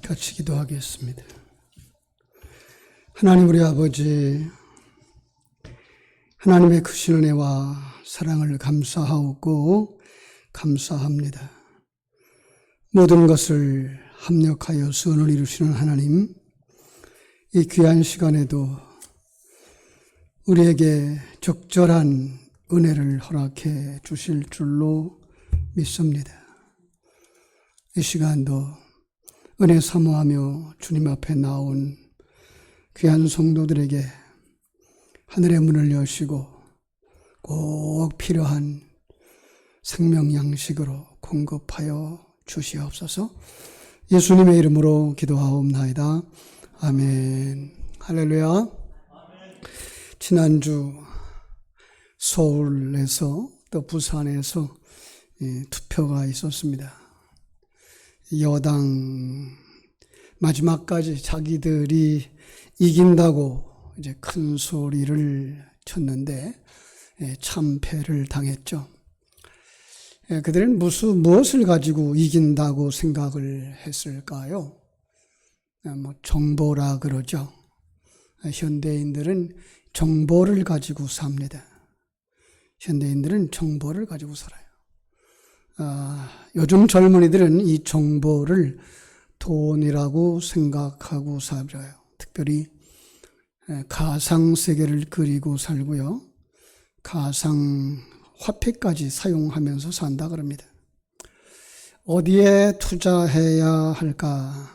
같이 기도하겠습니다. 하나님 우리 아버지, 하나님의 크신 은혜와 사랑을 감사하고 감사합니다. 모든 것을 합력하여 선을 이루시는 하나님, 이 귀한 시간에도 우리에게 적절한 은혜를 허락해 주실 줄로 믿습니다. 이 시간도 은혜 사모하며 주님 앞에 나온 귀한 성도들에게 하늘의 문을 여시고 꼭 필요한 생명 양식으로 공급하여 주시옵소서. 예수님의 이름으로 기도하옵나이다. 아멘. 할렐루야. 지난주 서울에서 또 부산에서 투표가 있었습니다. 여당 마지막까지 자기들이 이긴다고 이제 큰 소리를 쳤는데 참패를 당했죠. 그들은 무엇을 가지고 이긴다고 생각을 했을까요? 정보라 그러죠. 현대인들은 정보를 가지고 삽니다. 현대인들은 정보를 가지고 살아요. 요즘 젊은이들은 이 정보를 돈이라고 생각하고 살아요. 특별히 가상세계를 그리고 살고요. 가상화폐까지 사용하면서 산다 그럽니다. 어디에 투자해야 할까?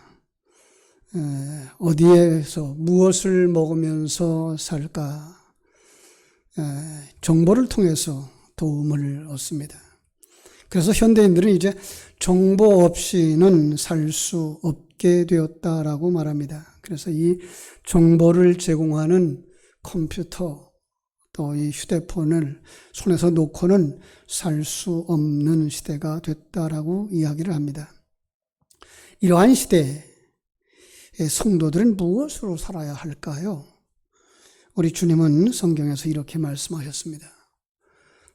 어디에서 무엇을 먹으면서 살까? 정보를 통해서 도움을 얻습니다. 그래서 현대인들은 이제 정보 없이는 살 수 없게 되었다라고 말합니다. 그래서 이 정보를 제공하는 컴퓨터 또 이 휴대폰을 손에서 놓고는 살 수 없는 시대가 됐다라고 이야기를 합니다. 이러한 시대에 성도들은 무엇으로 살아야 할까요? 우리 주님은 성경에서 이렇게 말씀하셨습니다.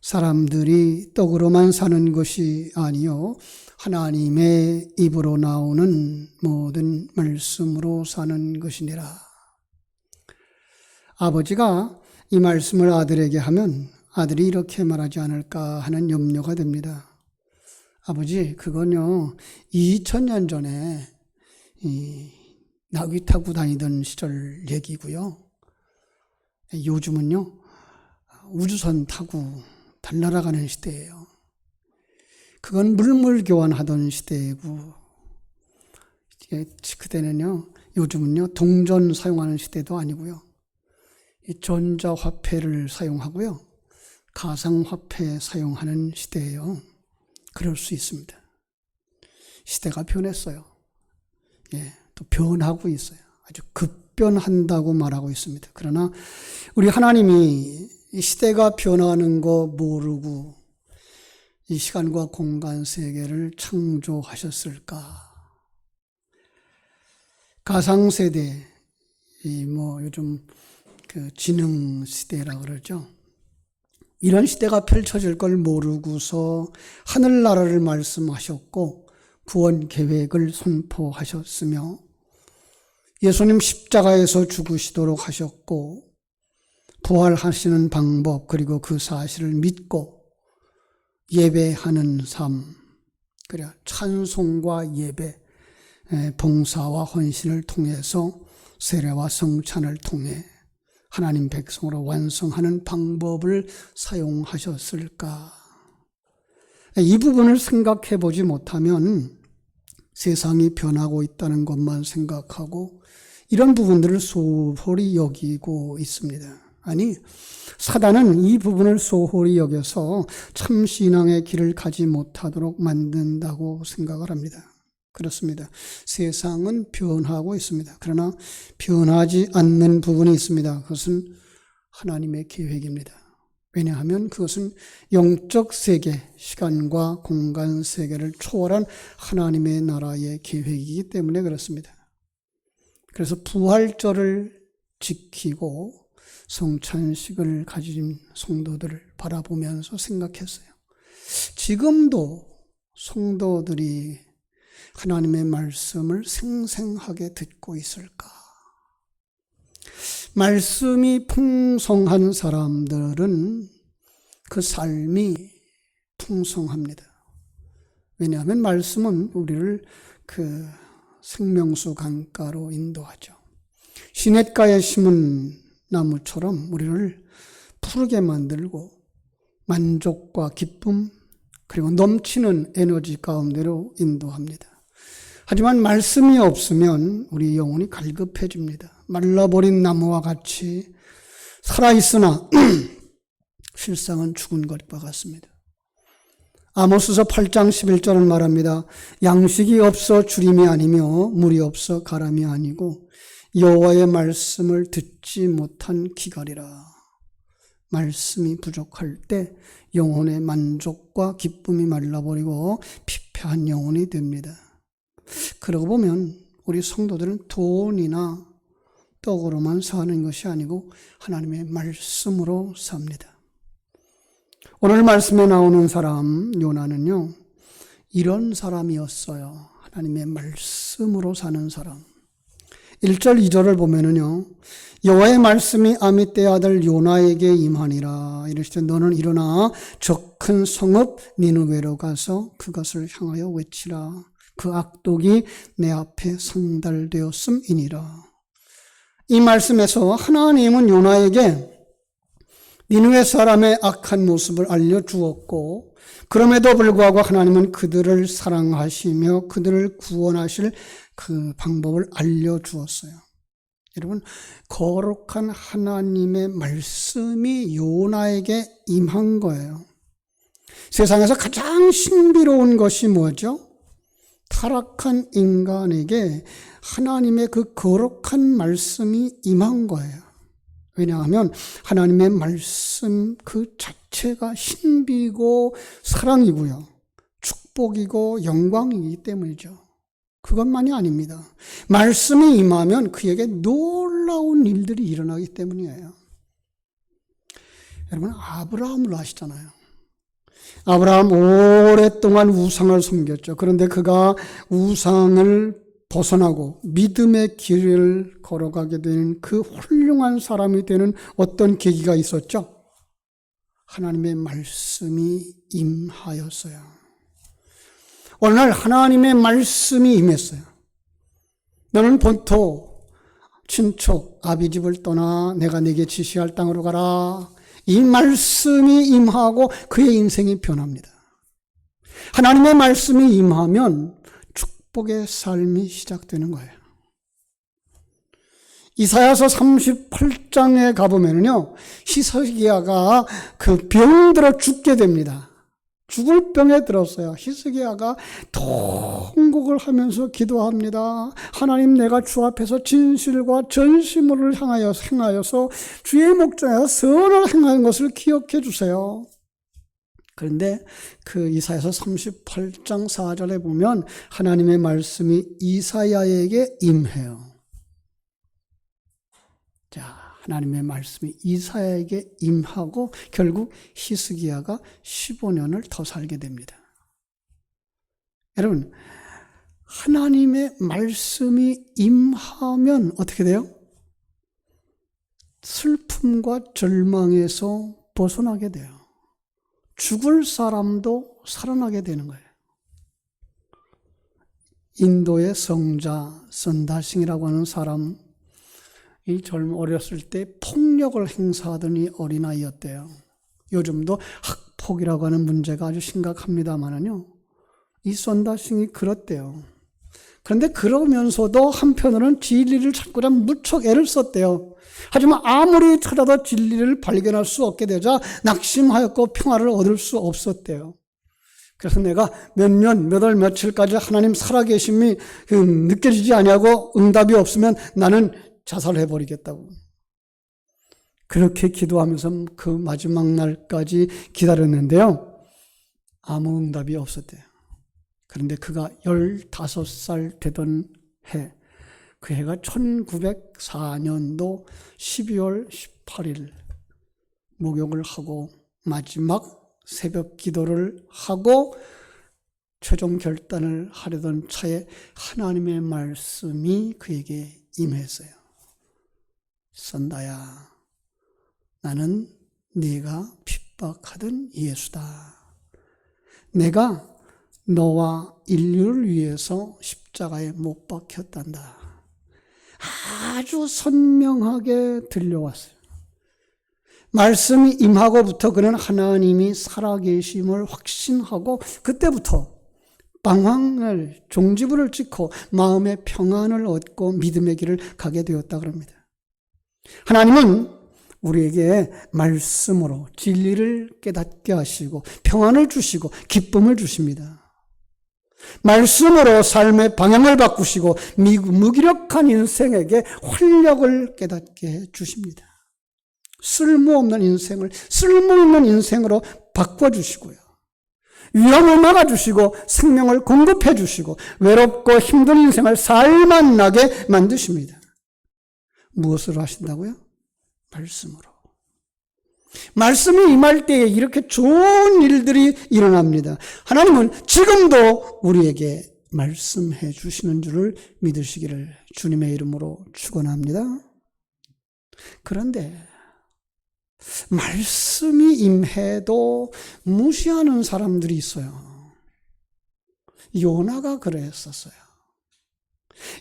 사람들이 떡으로만 사는 것이 아니요 하나님의 입으로 나오는 모든 말씀으로 사는 것이니라. 아버지가 이 말씀을 아들에게 하면 아들이 이렇게 말하지 않을까 하는 염려가 됩니다. 아버지, 그건요 2000년 전에 나귀 타고 다니던 시절 얘기고요. 요즘은요 우주선 타고 달날아가는 시대예요. 그건 물물 교환하던 시대이고, 그때는요, 요즘은요, 동전 사용하는 시대도 아니고요. 전자화폐를 사용하고요. 가상화폐 사용하는 시대예요. 그럴 수 있습니다. 시대가 변했어요. 또 변하고 있어요. 아주 급변한다고 말하고 있습니다. 그러나 우리 하나님이 이 시대가 변하는 거 모르고 이 시간과 공간 세계를 창조하셨을까? 가상세대, 요즘 지능 시대라 그러죠. 이런 시대가 펼쳐질 걸 모르고서 하늘나라를 말씀하셨고 구원 계획을 선포하셨으며 예수님 십자가에서 죽으시도록 하셨고 부활하시는 방법 그리고 그 사실을 믿고 예배하는 삶, 그래 찬송과 예배, 봉사와 헌신을 통해서 세례와 성찬을 통해 하나님 백성으로 완성하는 방법을 사용하셨을까? 이 부분을 생각해 보지 못하면 세상이 변하고 있다는 것만 생각하고 이런 부분들을 소홀히 여기고 있습니다. 아니, 사단은 이 부분을 소홀히 여겨서 참신앙의 길을 가지 못하도록 만든다고 생각을 합니다. 그렇습니다. 세상은 변하고 있습니다. 그러나 변하지 않는 부분이 있습니다. 그것은 하나님의 계획입니다. 왜냐하면 그것은 영적 세계, 시간과 공간 세계를 초월한 하나님의 나라의 계획이기 때문에 그렇습니다. 그래서 부활절을 지키고 성찬식을 가진 성도들을 바라보면서 생각했어요. 지금도 성도들이 하나님의 말씀을 생생하게 듣고 있을까? 말씀이 풍성한 사람들은 그 삶이 풍성합니다. 왜냐하면 말씀은 우리를 그 생명수 강가로 인도하죠. 시냇가에 심은 나무처럼 우리를 푸르게 만들고 만족과 기쁨 그리고 넘치는 에너지 가운데로 인도합니다. 하지만 말씀이 없으면 우리 영혼이 갈급해집니다. 말라버린 나무와 같이 살아있으나 실상은 죽은 것과 같습니다. 아모스서 8장 11절은 말합니다. 양식이 없어 주림이 아니며 물이 없어 가람이 아니고 여호와의 말씀을 듣지 못한 기갈이라. 말씀이 부족할 때 영혼의 만족과 기쁨이 말라버리고 피폐한 영혼이 됩니다. 그러고 보면 우리 성도들은 돈이나 떡으로만 사는 것이 아니고 하나님의 말씀으로 삽니다. 오늘 말씀에 나오는 사람 요나는요, 이런 사람이었어요. 하나님의 말씀으로 사는 사람. 1절 2절을 보면은요, 여호와의 말씀이 아미떼의 아들 요나에게 임하니라. 이르시되 너는 일어나 저 큰 성읍 니느웨로 가서 그것을 향하여 외치라. 그 악독이 내 앞에 상달되었음이니라. 이 말씀에서 하나님은 요나에게 니느웨 사람의 악한 모습을 알려주었고, 그럼에도 불구하고 하나님은 그들을 사랑하시며 그들을 구원하실 그 방법을 알려주었어요. 여러분, 거룩한 하나님의 말씀이 요나에게 임한 거예요. 세상에서 가장 신비로운 것이 뭐죠? 타락한 인간에게 하나님의 그 거룩한 말씀이 임한 거예요. 왜냐하면 하나님의 말씀 그 자체가 신비고 사랑이고요. 축복이고 영광이기 때문이죠. 그것만이 아닙니다. 말씀이 임하면 그에게 놀라운 일들이 일어나기 때문이에요. 여러분, 아브라함을 아시잖아요. 아브라함 오랫동안 우상을 섬겼죠. 그런데 그가 우상을 벗어나고 믿음의 길을 걸어가게 되는 그 훌륭한 사람이 되는 어떤 계기가 있었죠? 하나님의 말씀이 임하였어요. 어느 날 하나님의 말씀이 임했어요. 너는 본토, 친척, 아비집을 떠나 내가 네게 지시할 땅으로 가라. 이 말씀이 임하고 그의 인생이 변합니다. 하나님의 말씀이 임하면 축복의 삶이 시작되는 거예요. 이사야서 38장에 가보면요, 히스기야가 그 병들어 죽게 됩니다. 죽을 병에 들었어요. 히스기야가 통곡을 하면서 기도합니다. 하나님, 내가 주 앞에서 진실과 전심을 행하여서 주의 목전에 선을 행하는 것을 기억해 주세요. 그런데 그 이사야서 38장 4절에 보면 하나님의 말씀이 이사야에게 임해요. 자, 하나님의 말씀이 이사야에게 임하고 결국 히스기야가 15년을 더 살게 됩니다. 여러분, 하나님의 말씀이 임하면 어떻게 돼요? 슬픔과 절망에서 벗어나게 돼요. 죽을 사람도 살아나게 되는 거예요. 인도의 성자 선다싱이라고 하는 사람, 이 어렸을 때 폭력을 행사하던 이 어린아이였대요. 요즘도 학폭이라고 하는 문제가 아주 심각합니다만은요, 이 선다싱이 그렇대요. 그런데 그러면서도 한편으로는 진리를 찾고자 무척 애를 썼대요. 하지만 아무리 찾아도 진리를 발견할 수 없게 되자 낙심하였고 평화를 얻을 수 없었대요. 그래서 내가 몇 년, 몇 월, 며칠까지 하나님 살아계심이 느껴지지 아니하고 응답이 없으면 나는 자살해버리겠다고. 그렇게 기도하면서 그 마지막 날까지 기다렸는데요, 아무 응답이 없었대요. 그런데 그가 15살 되던 해, 그 해가 1904년도 12월 18일 목욕을 하고 마지막 새벽 기도를 하고 최종 결단을 하려던 차에 하나님의 말씀이 그에게 임했어요. 선다야, 나는 네가 핍박하던 예수다. 내가 너와 인류를 위해서 십자가에 못 박혔단다. 아주 선명하게 들려왔어요. 말씀이 임하고부터 그는 하나님이 살아계심을 확신하고 그때부터 방황을 종지부를 찍고 마음의 평안을 얻고 믿음의 길을 가게 되었다 그럽니다. 하나님은 우리에게 말씀으로 진리를 깨닫게 하시고 평안을 주시고 기쁨을 주십니다. 말씀으로 삶의 방향을 바꾸시고 무기력한 인생에게 활력을 깨닫게 해 주십니다. 쓸모없는 인생을 쓸모있는 인생으로 바꿔주시고요. 위험을 막아주시고 생명을 공급해 주시고 외롭고 힘든 인생을 살만나게 만드십니다. 무엇으로 하신다고요? 말씀으로. 말씀이 임할 때에 이렇게 좋은 일들이 일어납니다. 하나님은 지금도 우리에게 말씀해 주시는 줄을 믿으시기를 주님의 이름으로 축원합니다. 그런데 말씀이 임해도 무시하는 사람들이 있어요. 요나가 그랬었어요.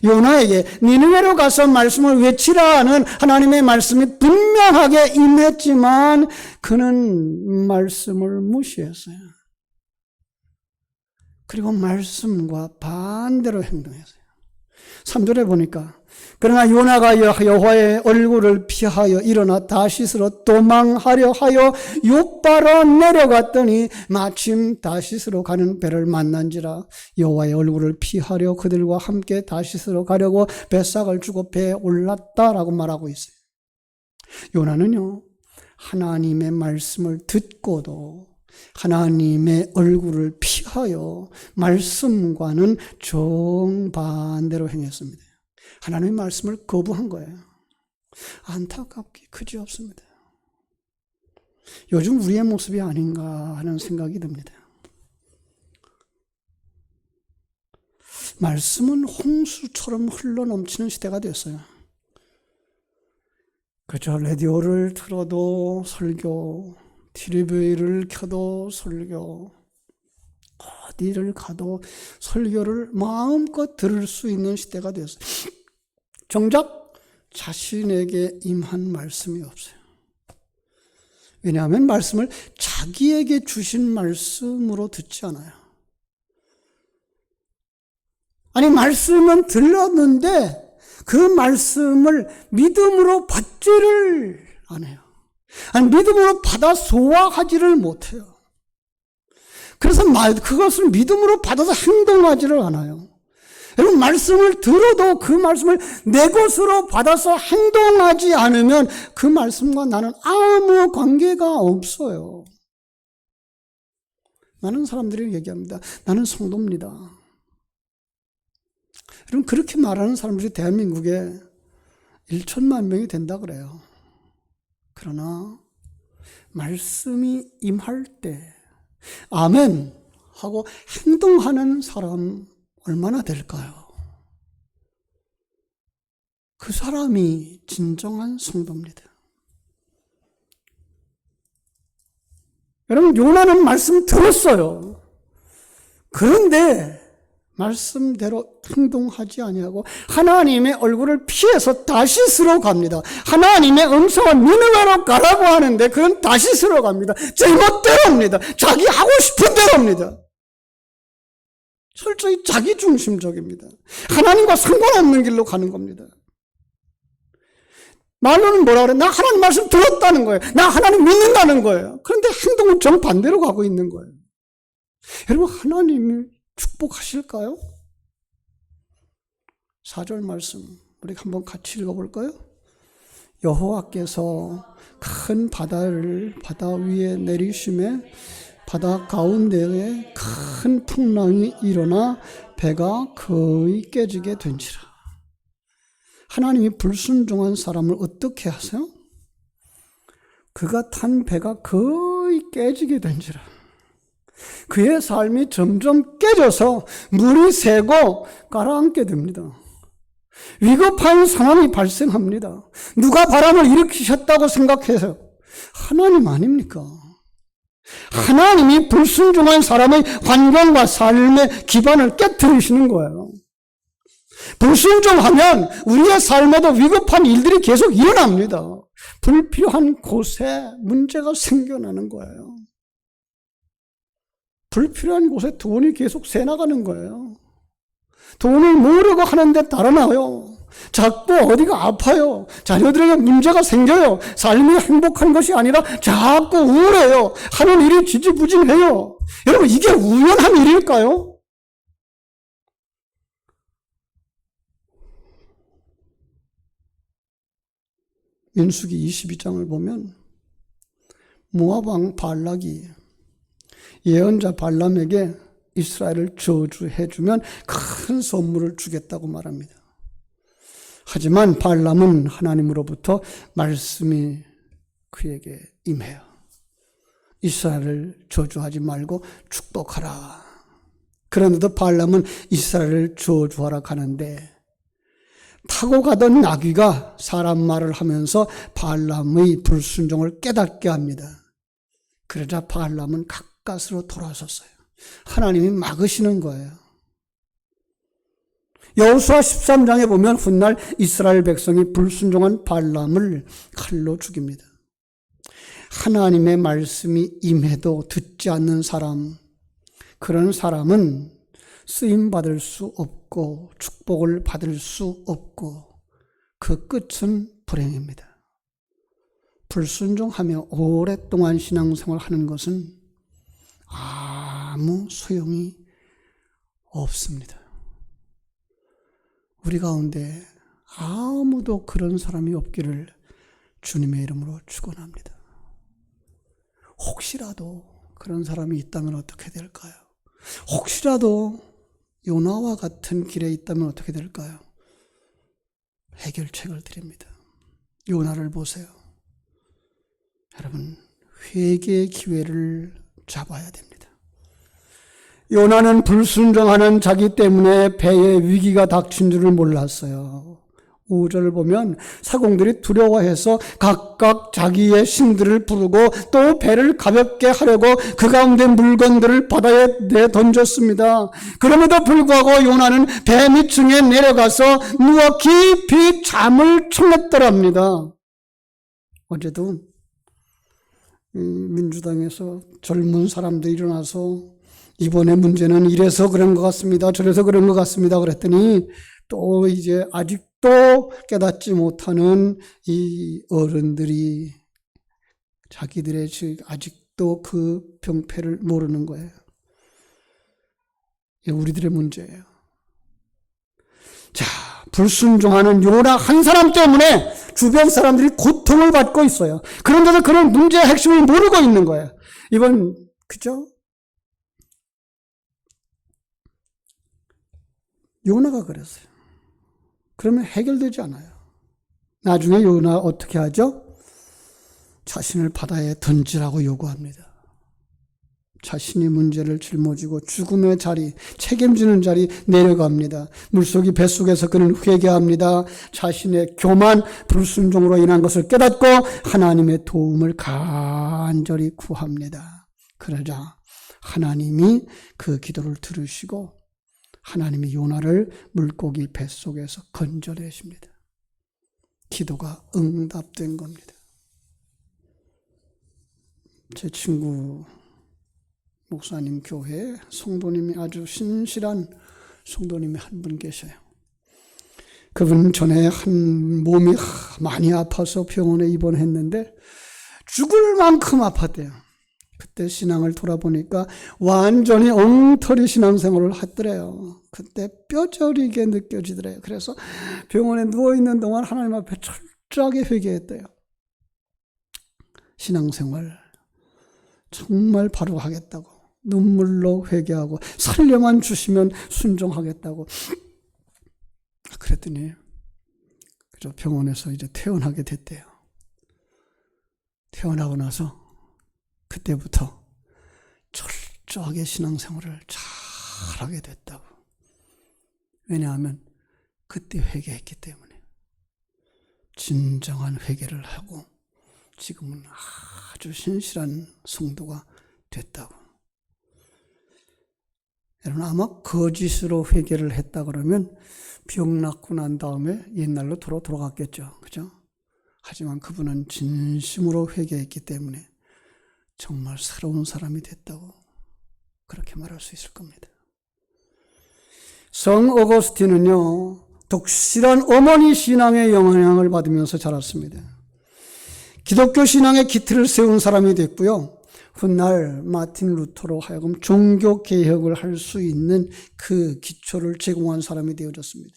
요나에게 니느웨로 가서 말씀을 외치라는 하나님의 말씀이 분명하게 임했지만 그는 말씀을 무시했어요. 그리고 말씀과 반대로 행동했어요. 3절에 보니까 그러나 요나가 여호와의 얼굴을 피하여 일어나 다시스로 도망하려 하여 욥바로 내려갔더니 마침 다시스로 가는 배를 만난지라. 여호와의 얼굴을 피하려 그들과 함께 다시스로 가려고 뱃삭을 주고 배에 올랐다라고 말하고 있어요. 요나는요, 하나님의 말씀을 듣고도 하나님의 얼굴을 피하여 말씀과는 정반대로 행했습니다. 하나님의 말씀을 거부한 거예요. 안타깝게 그지없습니다. 요즘 우리의 모습이 아닌가 하는 생각이 듭니다. 말씀은 홍수처럼 흘러넘치는 시대가 됐어요. 그저 라디오를 틀어도 설교, TV를 켜도 설교, 어디를 가도 설교를 마음껏 들을 수 있는 시대가 되었어요. 정작 자신에게 임한 말씀이 없어요. 왜냐하면 말씀을 자기에게 주신 말씀으로 듣지 않아요. 아니, 말씀은 들렸는데 그 말씀을 믿음으로 받지를 않아요. 아니, 믿음으로 받아 소화하지를 못해요. 그래서 그것을 믿음으로 받아서 행동하지를 않아요. 여러분, 말씀을 들어도 그 말씀을 내 것으로 받아서 행동하지 않으면 그 말씀과 나는 아무 관계가 없어요. 많은 사람들이 얘기합니다. 나는 성도입니다. 여러분, 그렇게 말하는 사람들이 대한민국에 1천만 명이 된다 그래요. 그러나 말씀이 임할 때 아멘 하고 행동하는 사람 얼마나 될까요? 그 사람이 진정한 성도입니다. 여러분, 요나는 말씀 들었어요. 그런데 말씀대로 행동하지 아니하고 하나님의 얼굴을 피해서 다시스로 갑니다. 하나님의 음성은 니느웨로 가라고 하는데 그건 다시스로 갑니다. 제멋대로입니다. 자기 하고 싶은 대로입니다. 철저히 자기중심적입니다. 하나님과 상관없는 길로 가는 겁니다. 말로는 뭐라 그래? 나 하나님 말씀 들었다는 거예요. 나 하나님 믿는다는 거예요. 그런데 행동은 정반대로 가고 있는 거예요. 여러분, 하나님이 축복하실까요? 4절 말씀 우리 한번 같이 읽어볼까요? 여호와께서 큰 바다를 바다 위에 내리심에 바다 가운데에 큰 풍랑이 일어나 배가 거의 깨지게 된지라. 하나님이 불순종한 사람을 어떻게 하세요? 그가 탄 배가 거의 깨지게 된지라. 그의 삶이 점점 깨져서 물이 새고 가라앉게 됩니다. 위급한 상황이 발생합니다. 누가 바람을 일으키셨다고 생각해서 하나님 아닙니까? 하나님이 불순종한 사람의 환경과 삶의 기반을 깨트리시는 거예요. 불순종하면 우리의 삶에도 위급한 일들이 계속 일어납니다. 불필요한 곳에 문제가 생겨나는 거예요. 불필요한 곳에 돈이 계속 새나가는 거예요. 돈을 모으려고 하는데 달아나요. 자꾸 어디가 아파요. 자녀들에게 문제가 생겨요. 삶이 행복한 것이 아니라 자꾸 우울해요. 하는 일이 지지부진해요. 여러분, 이게 우연한 일일까요? 민수기 22장을 보면 모압 왕 발락이 예언자 발람에게 이스라엘을 저주해주면 큰 선물을 주겠다고 말합니다. 하지만 발람은 하나님으로부터 말씀이 그에게 임해요. 이스라엘을 저주하지 말고 축복하라. 그런데도 발람은 이스라엘을 저주하러 가는데 타고 가던 나귀가 사람 말을 하면서 발람의 불순종을 깨닫게 합니다. 그러자 발람은 가까스로 돌아섰어요. 하나님이 막으시는 거예요. 여호수아 13장에 보면 훗날 이스라엘 백성이 불순종한 발람을 칼로 죽입니다. 하나님의 말씀이 임해도 듣지 않는 사람, 그런 사람은 쓰임받을 수 없고 축복을 받을 수 없고 그 끝은 불행입니다. 불순종하며 오랫동안 신앙생활을 하는 것은 아무 소용이 없습니다. 우리 가운데 아무도 그런 사람이 없기를 주님의 이름으로 축원합니다. 혹시라도 그런 사람이 있다면 어떻게 될까요? 혹시라도 요나와 같은 길에 있다면 어떻게 될까요? 해결책을 드립니다. 요나를 보세요. 여러분, 회개의 기회를 잡아야 됩니다. 요나는 불순종하는 자기 때문에 배에 위기가 닥친 줄을 몰랐어요. 5절을 보면 사공들이 두려워해서 각각 자기의 신들을 부르고 또 배를 가볍게 하려고 그 가운데 물건들을 바다에 내던졌습니다. 그럼에도 불구하고 요나는 배 밑층에 내려가서 누워 깊이 잠을 청했더랍니다. 어제도 민주당에서 젊은 사람들이 일어나서 이번에 문제는 이래서 그런 것 같습니다. 저래서 그런 것 같습니다. 그랬더니 또 이제 아직도 깨닫지 못하는 이 어른들이 자기들의 아직도 그 병폐를 모르는 거예요. 이게 우리들의 문제예요. 자, 불순종하는 요나 한 사람 때문에 주변 사람들이 고통을 받고 있어요. 그런데도 그런 문제의 핵심을 모르고 있는 거예요. 이번, 그죠? 요나가 그랬어요. 그러면 해결되지 않아요. 나중에 요나 어떻게 하죠? 자신을 바다에 던지라고 요구합니다. 자신이 문제를 짊어지고 죽음의 자리, 책임지는 자리 내려갑니다. 물속이 뱃속에서 그는 회개합니다. 자신의 교만, 불순종으로 인한 것을 깨닫고 하나님의 도움을 간절히 구합니다. 그러자 하나님이 그 기도를 들으시고 하나님이 요나를 물고기 뱃속에서 건져내십니다. 기도가 응답된 겁니다. 제 친구 목사님 교회에 성도님이 아주 신실한 성도님이 한 분 계셔요. 그분 전에 몸이 많이 아파서 병원에 입원했는데 죽을 만큼 아팠대요. 그때 신앙을 돌아보니까 완전히 엉터리 신앙생활을 했더래요. 그때 뼈저리게 느껴지더래요. 그래서 병원에 누워있는 동안 하나님 앞에 철저하게 회개했대요. 신앙생활 정말 바로 하겠다고, 눈물로 회개하고 살려만 주시면 순종하겠다고. 그랬더니 병원에서 이제 퇴원하게 됐대요. 퇴원하고 나서 그때부터 철저하게 신앙생활을 잘하게 됐다고. 왜냐하면 그때 회개했기 때문에. 진정한 회개를 하고 지금은 아주 신실한 성도가 됐다고. 여러분, 아마 거짓으로 회개를 했다 그러면 병 낫고 난 다음에 옛날로 돌아갔겠죠. 그죠? 하지만 그분은 진심으로 회개했기 때문에 정말 새로운 사람이 됐다고 그렇게 말할 수 있을 겁니다. 성 어거스틴은요, 독실한 어머니 신앙의 영향을 받으면서 자랐습니다. 기독교 신앙의 기틀을 세운 사람이 됐고요. 훗날 마틴 루터로 하여금 종교 개혁을 할 수 있는 그 기초를 제공한 사람이 되어졌습니다.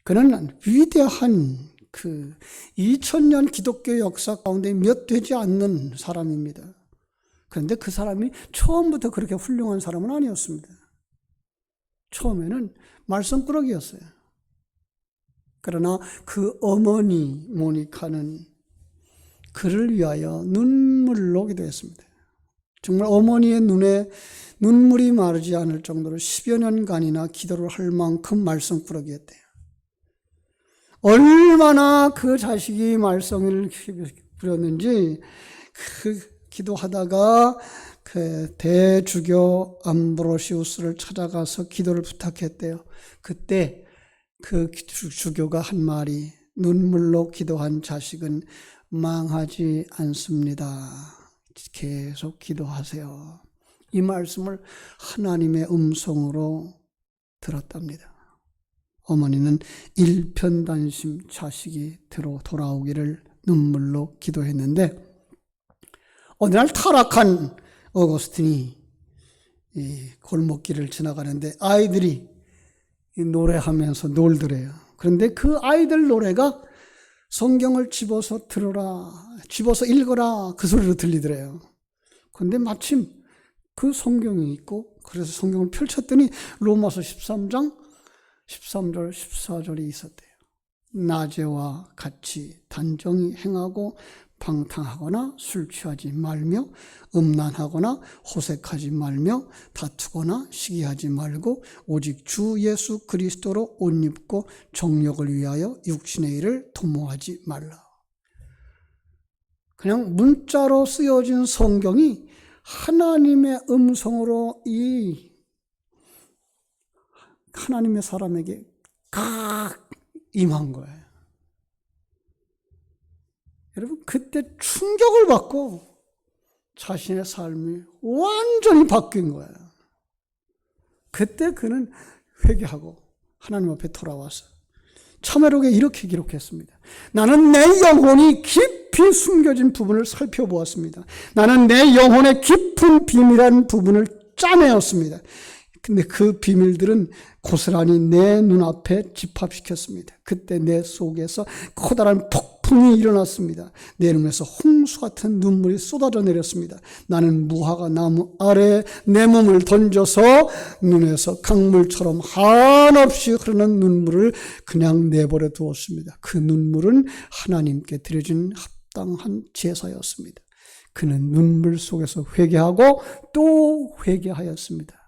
그는 위대한 2000년 기독교 역사 가운데 몇 되지 않는 사람입니다. 그런데 그 사람이 처음부터 그렇게 훌륭한 사람은 아니었습니다. 처음에는 말썽꾸러기였어요. 그러나 그 어머니 모니카는 그를 위하여 눈물로 기도했습니다. 정말 어머니의 눈에 눈물이 마르지 않을 정도로 10여 년간이나 기도를 할 만큼 말썽꾸러기였대요. 얼마나 그 자식이 말썽을 부렸는지 기도하다가 그 대주교 암브로시우스를 찾아가서 기도를 부탁했대요. 그때 그 주교가 한 말이, 눈물로 기도한 자식은 망하지 않습니다. 계속 기도하세요. 이 말씀을 하나님의 음성으로 들었답니다. 어머니는 일편단심 자식이 돌아오기를 눈물로 기도했는데, 어느 날 타락한 어거스틴이 이 골목길을 지나가는데 아이들이 노래하면서 놀더래요. 그런데 그 아이들 노래가 성경을 집어서 들어라, 집어서 읽어라, 그 소리로 들리더래요. 그런데 마침 그 성경이 있고, 그래서 성경을 펼쳤더니 로마서 13장 13절 14절이 있었대요. 낮에와 같이 단정히 행하고 방탕하거나 술 취하지 말며 음란하거나 호색하지 말며 다투거나 시기하지 말고 오직 주 예수 그리스도로 옷 입고 정욕을 위하여 육신의 일을 도모하지 말라. 그냥 문자로 쓰여진 성경이 하나님의 음성으로 이 하나님의 사람에게 각 임한 거예요. 여러분, 그때 충격을 받고 자신의 삶이 완전히 바뀐 거예요. 그때 그는 회개하고 하나님 앞에 돌아와서 참회록에 이렇게 기록했습니다. 나는 내 영혼이 깊이 숨겨진 부분을 살펴보았습니다. 나는 내 영혼의 깊은 비밀한 부분을 짜내었습니다. 근데 그 비밀들은 고스란히 내 눈앞에 집합시켰습니다. 그때 내 속에서 커다란 폭풍이 일어났습니다. 내 눈에서 홍수 같은 눈물이 쏟아져 내렸습니다. 나는 무화과 나무 아래에 내 몸을 던져서 눈에서 강물처럼 한없이 흐르는 눈물을 그냥 내버려 두었습니다. 그 눈물은 하나님께 드려진 합당한 제사였습니다. 그는 눈물 속에서 회개하고 또 회개하였습니다.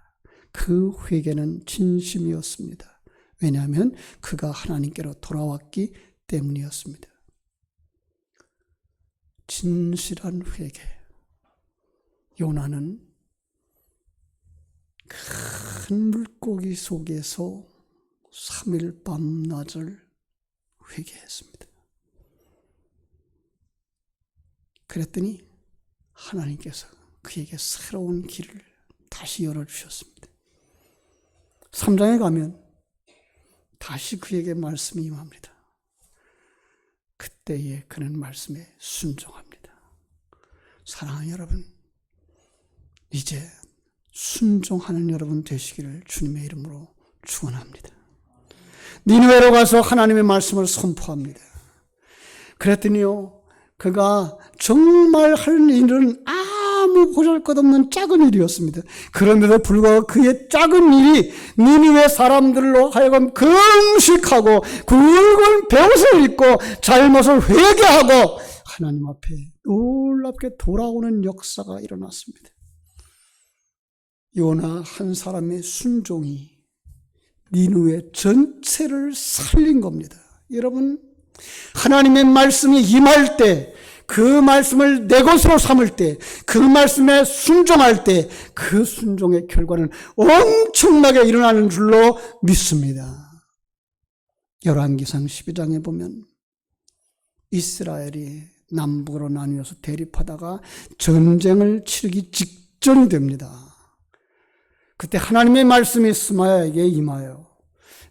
그 회개는 진심이었습니다. 왜냐하면 그가 하나님께로 돌아왔기 때문이었습니다. 진실한 회개. 요나는 큰 물고기 속에서 3일 밤낮을 회개했습니다. 그랬더니 하나님께서 그에게 새로운 길을 다시 열어주셨습니다. 3장에 가면 다시 그에게 말씀이 임합니다. 그때에 그는 말씀에 순종합니다. 사랑하는 여러분, 이제 순종하는 여러분 되시기를 주님의 이름으로 축원합니다. 니느웨로 가서 하나님의 말씀을 선포합니다. 그랬더니요, 그가 정말 할 일은 아무 보잘것없는 작은 일이었습니다. 그런데도 불구하고 그의 작은 일이 니느웨 사람들로 하여금 금식하고 굵은 베옷을 입고 잘못을 회개하고 하나님 앞에 놀랍게 돌아오는 역사가 일어났습니다. 요나 한 사람의 순종이 니느웨 전체를 살린 겁니다. 여러분, 하나님의 말씀이 임할 때, 그 말씀을 내 것으로 삼을 때, 그 말씀에 순종할 때, 그 순종의 결과는 엄청나게 일어나는 줄로 믿습니다. 열왕기상 12장에 보면 이스라엘이 남북으로 나뉘어서 대립하다가 전쟁을 치르기 직전이 됩니다. 그때 하나님의 말씀이 스마야에게 임하여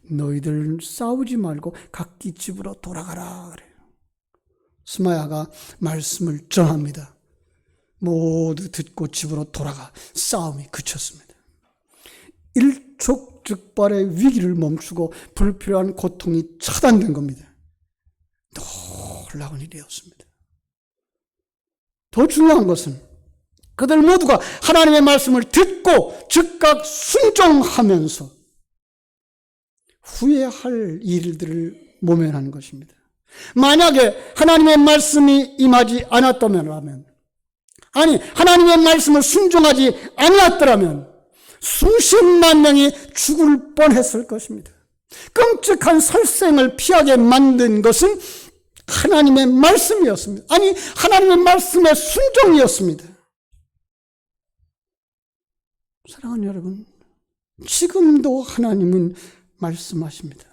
너희들 싸우지 말고 각기 집으로 돌아가라 그래요. 스마야가 말씀을 전합니다. 모두 듣고 집으로 돌아가 싸움이 그쳤습니다. 일촉즉발의 위기를 멈추고 불필요한 고통이 차단된 겁니다. 놀라운 일이었습니다. 더 중요한 것은 그들 모두가 하나님의 말씀을 듣고 즉각 순종하면서 후회할 일들을 모면하는 것입니다. 만약에 하나님의 말씀이 임하지 않았다면, 아니 하나님의 말씀을 순종하지 않았더라면 수십만 명이 죽을 뻔했을 것입니다. 끔찍한 살생을 피하게 만든 것은 하나님의 말씀이었습니다. 아니 하나님의 말씀의 순종이었습니다. 사랑하는 여러분, 지금도 하나님은 말씀하십니다.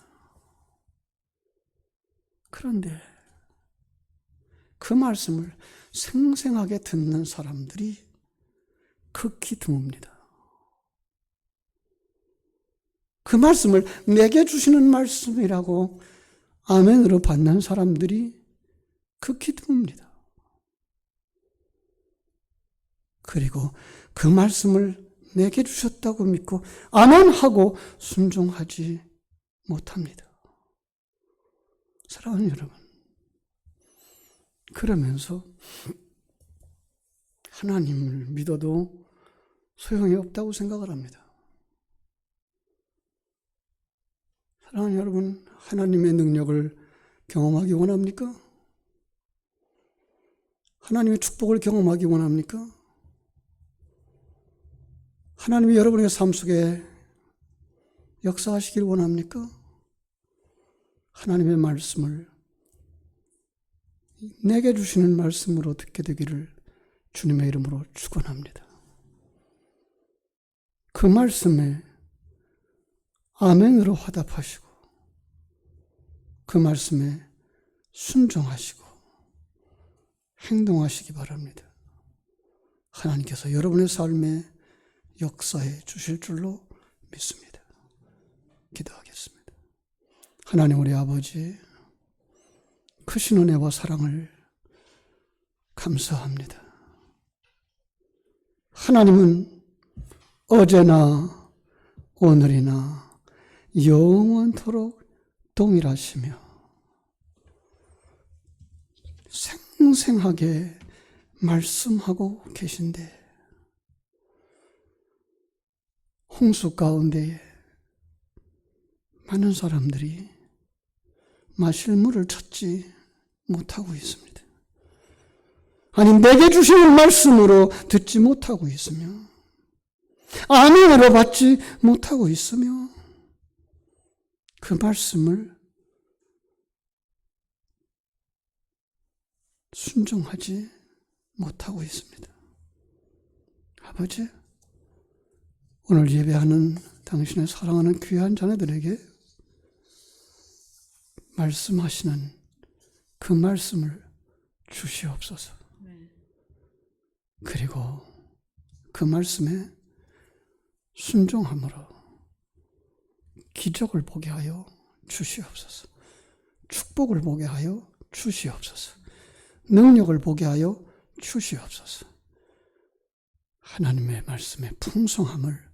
그런데 그 말씀을 생생하게 듣는 사람들이 극히 드뭅니다. 그 말씀을 내게 주시는 말씀이라고 아멘으로 받는 사람들이 극히 드뭅니다. 그리고 그 말씀을 내게 주셨다고 믿고 아멘하고 순종하지 못합니다. 사랑하는 여러분, 그러면서 하나님을 믿어도 소용이 없다고 생각을 합니다. 사랑하는 여러분, 하나님의 능력을 경험하기 원합니까? 하나님의 축복을 경험하기 원합니까? 하나님이 여러분의 삶 속에 역사하시길 원합니까? 하나님의 말씀을 내게 주시는 말씀으로 듣게 되기를 주님의 이름으로 축원합니다. 그 말씀에 아멘으로 화답하시고 그 말씀에 순종하시고 행동하시기 바랍니다. 하나님께서 여러분의 삶에 역사해 주실 줄로 믿습니다. 기도하겠습니다. 하나님 우리 아버지, 크신 은혜와 사랑을 감사합니다. 하나님은 어제나 오늘이나 영원토록 동일하시며 생생하게 말씀하고 계신데 홍수 가운데에 많은 사람들이 마실 물을 찾지 못하고 있습니다. 아니 내게 주시는 말씀으로 듣지 못하고 있으며 아멘으로 받지 못하고 있으며 그 말씀을 순종하지 못하고 있습니다. 아버지, 오늘 예배하는 당신의 사랑하는 귀한 자녀들에게 말씀하시는 그 말씀을 주시옵소서. 그리고 그 말씀에 순종함으로 기적을 보게 하여 주시옵소서. 축복을 보게 하여 주시옵소서. 능력을 보게 하여 주시옵소서. 하나님의 말씀의 풍성함을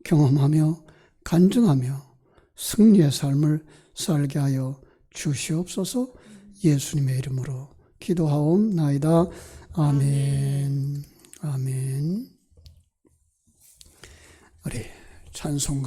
경험하며 간증하며 승리의 삶을 살게 하여 주시옵소서. 예수님의 이름으로 기도하옵나이다. 아멘. 아멘. 우리 찬송